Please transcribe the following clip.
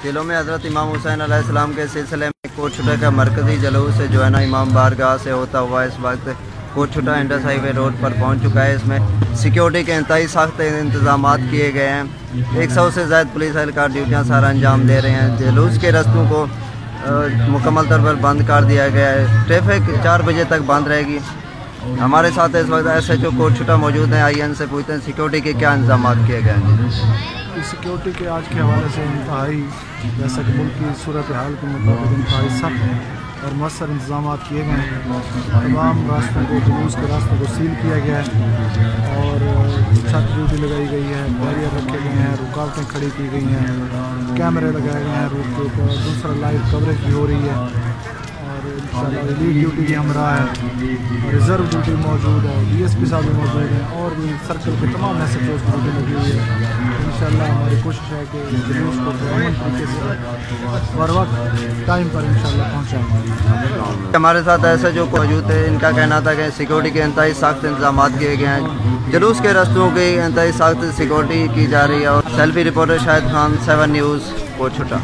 जिलों में हज़रत इमाम हुसैन अलैहिस्सलाम के सिलसिले में कोट छुटा का मरकज़ी जलूस से जो है ना इमाम बारगाह से होता हुआ इस वक्त कोट छुटा इंडस हाईवे रोड पर पहुंच चुका है। इसमें सिक्योरिटी के इंतहाई सख्त इंतजाम किए गए हैं। 100 से ज़्यादा पुलिस एहलकार ड्यूटियाँ सारा अंजाम दे रहे हैं। जलूस के रस्तों को मुकम्मल तौर पर बंद कर दिया गया है। ट्रैफिक 4 बजे तक बंद रहेगी। हमारे साथ इस वक्त SHO कोट छुटा मौजूद हैं। आइए इनसे पूछते हैं सिक्योरिटी के क्या इंतजाम किए गए हैं। सिक्योरिटी के आज के हवाले से इंतहाई, जैसा कि मुल्क की सूरत हाल के मुताबिक इंतहाई सख्त और मौसर इंतजाम किए गए हैं। तमाम रास्तों को, जुलूस के रास्तों को सील किया गया है और छत ड्यूटी लगाई गई है, बैरियर रखे गए हैं, रुकावटें खड़ी की गई हैं, कैमरे लगाए गए हैं रूट के ऊपर। दूसरा लाइव कवरेज भी हो रही है और इंशाल्लाह रिलीफ ड्यूटी भी हम रहा है, रिज़र्व ड्यूटी मौजूद है, DSP साहब भी मौजूद हैं और भी सर्कल के तमाम SHO की ड्यूटी लगी हुई है। इंशाल्लाह हमारी कोशिश है कि जुलूस को पुरअमन तरीके से बर वक्त टाइम पर इंशाल्लाह पहुँचाएँ। हमारे साथ SHO मौजूद है। इनका कहना था कि सिक्योरिटी के इंतहाई सख्त इंतजाम किए गए हैं। जुलूस के रस्तों की इंतहाई सख्त सिक्योरिटी की जा रही है। और selfie reporter Shahid Khan, 7 news कोट छुटा।